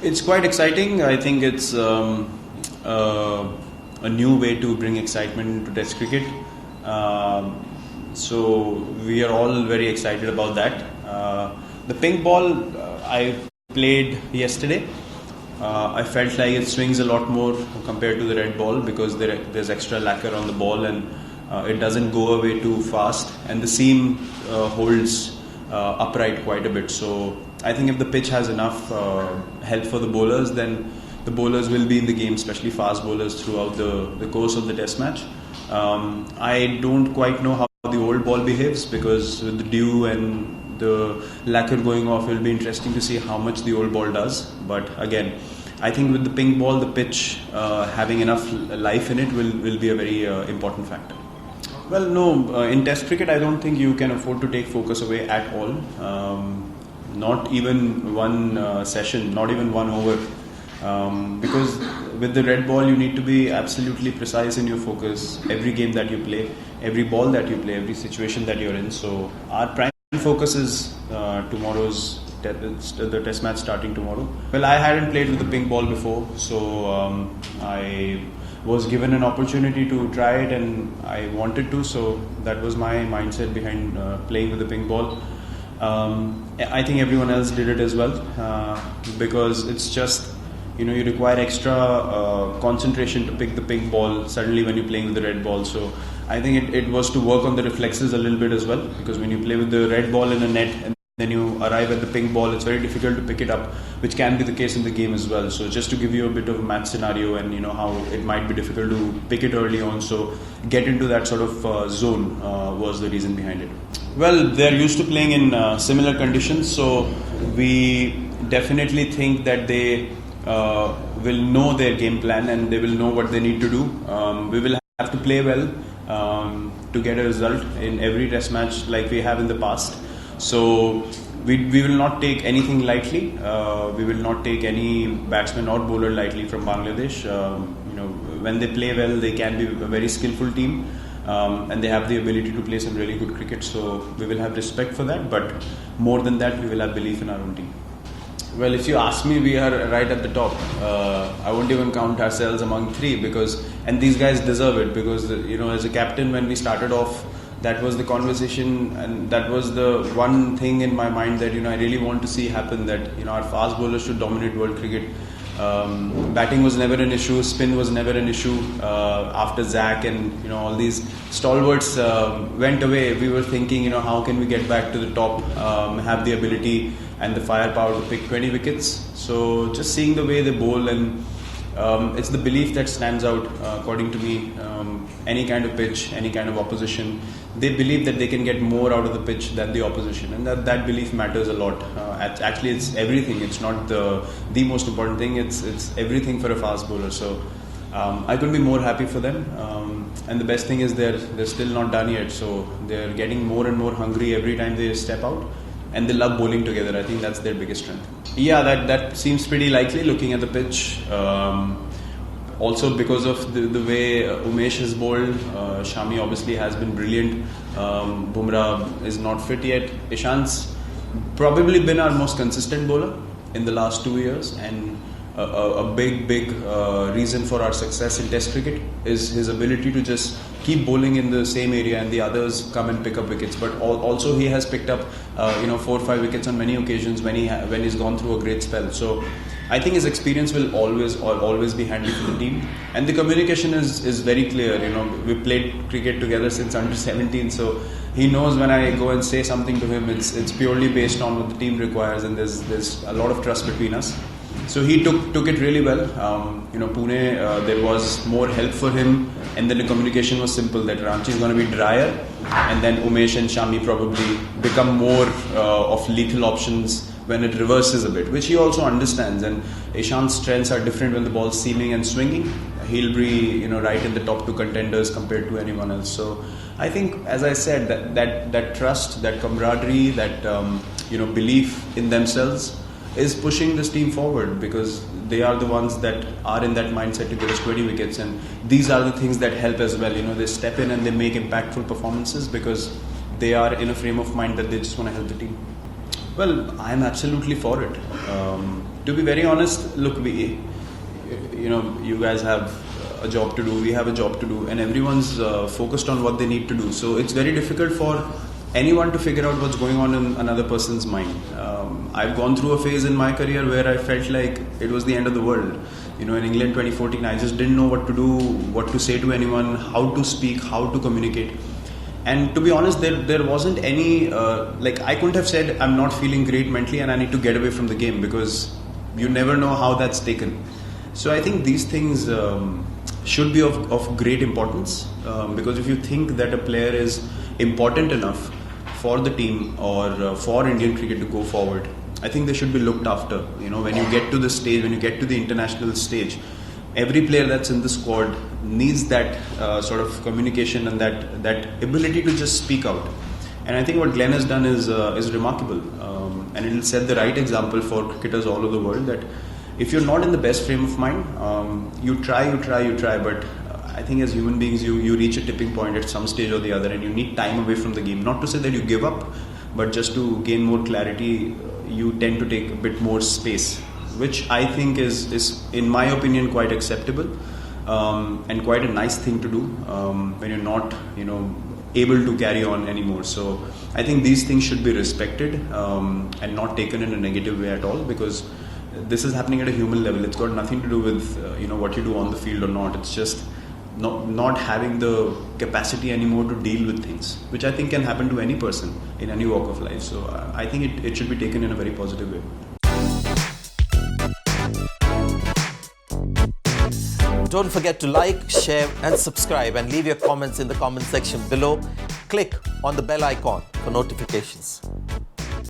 It's quite exciting. I think it's a new way to bring excitement to Test cricket. So we are all very excited about that. The pink ball I played yesterday. I felt like it swings a lot more compared to the red ball because there's extra lacquer on the ball and it doesn't go away too fast, and the seam holds upright quite a bit. So I think if the pitch has enough help for the bowlers, then the bowlers will be in the game, especially fast bowlers, throughout the course of the Test match. I don't quite know how the old ball behaves, because with the dew and the lacquer going off, it will be interesting to see how much the old ball does. But again, I think with the pink ball, the pitch having enough life in it will be a very important factor. Well, no, in Test cricket, I don't think you can afford to take focus away at all. Not even one session, not even one over. Because with the red ball, you need to be absolutely precise in your focus every game that you play, every ball that you play, every situation that you're in. So our prime focus is the Test match starting tomorrow. Well, I hadn't played with the pink ball before, so I was given an opportunity to try it and I wanted to, so that was my mindset behind playing with the pink ball. I think everyone else did it as well, because it's just, you require extra concentration to pick the pink ball suddenly when you're playing with the red ball. So I think it was to work on the reflexes a little bit as well, because when you play with the red ball in a net and then you arrive at the pink ball, it's very difficult to pick it up, which can be the case in the game as well. So just to give you a bit of a match scenario and how it might be difficult to pick it early on, so get into that sort of zone was the reason behind it. Well, they're used to playing in similar conditions, so we definitely think that they will know their game plan and they will know what they need to do. We will have to play well to get a result in every Test match like we have in the past. So we will not take anything lightly. We will not take any batsman or bowler lightly from Bangladesh. When they play well, they can be a very skillful team, and they have the ability to play some really good cricket. So we will have respect for that, but more than that, we will have belief in our own team. Well, if you ask me, we are right at the top. I won't even count ourselves among three, and these guys deserve it, because as a captain, when we started off, that was the conversation, and that was the one thing in my mind that I really want to see happen, that our fast bowlers should dominate world cricket. Batting was never an issue, spin was never an issue. After Zach and all these stalwarts went away, we were thinking how can we get back to the top, have the ability and the firepower to pick 20 wickets. So just seeing the way they bowl, and it's the belief that stands out, according to me. Any kind of pitch, any kind of opposition, they believe that they can get more out of the pitch than the opposition, and that belief matters a lot. Actually, it's everything. It's not the most important thing. It's everything for a fast bowler. So I couldn't be more happy for them. And the best thing is they're still not done yet. So they're getting more and more hungry every time they step out, and they love bowling together. I think that's their biggest strength. Yeah, that seems pretty likely looking at the pitch. Also because of the way Umesh has bowled, Shami obviously has been brilliant. Bumrah is not fit yet. Ishant's probably been our most consistent bowler in the last 2 years, and a big reason for our success in Test cricket is his ability to just keep bowling in the same area and the others come and pick up wickets. But also he has picked up 4 or 5 wickets on many occasions when he's gone through a great spell. So I think his experience will always be handy for the team, and the communication is very clear. We played cricket together since under 17, so he knows when I go and say something to him, it's purely based on what the team requires, and there's a lot of trust between us. So he took it really well. Pune, there was more help for him, and then the communication was simple, that Ranchi is going to be drier, and then Umesh and Shami probably become more of lethal options when it reverses a bit, which he also understands. And Ishant's strengths are different when the ball's seaming and swinging. He'll be right in the top 2 contenders compared to anyone else. So I think, as I said, that trust, that camaraderie, that belief in themselves is pushing this team forward, because they are the ones that are in that mindset to get us 20 wickets, and these are the things that help as well. They step in and they make impactful performances because they are in a frame of mind that they just want to help the team. Well, I'm absolutely for it. To be very honest, look, you guys have a job to do, we have a job to do, and everyone's focused on what they need to do. So it's very difficult for anyone to figure out what's going on in another person's mind. I've gone through a phase in my career where I felt like it was the end of the world. In England 2014, I just didn't know what to do, what to say to anyone, how to speak, how to communicate. And to be honest, there wasn't any, I couldn't have said I'm not feeling great mentally and I need to get away from the game, because you never know how that's taken. So I think these things should be of great importance, because if you think that a player is important enough for the team or for Indian cricket to go forward, I think they should be looked after. When you get to the stage, when you get to the international stage, every player that's in the squad needs that sort of communication and that ability to just speak out. And I think what Glenn has done is remarkable, and it will set the right example for cricketers all over the world, that if you're not in the best frame of mind, you try, but I think as human beings, you reach a tipping point at some stage or the other, and you need time away from the game. Not to say that you give up, but just to gain more clarity, you tend to take a bit more space, which I think is in my opinion, quite acceptable, and quite a nice thing to do when you're not, able to carry on anymore. So I think these things should be respected and not taken in a negative way at all, because this is happening at a human level. It's got nothing to do with what you do on the field or not. It's just not having the capacity anymore to deal with things, which I think can happen to any person in any walk of life. So I think it should be taken in a very positive way. Don't forget to like, share and subscribe, and leave your comments in the comment section below. Click on the bell icon for notifications.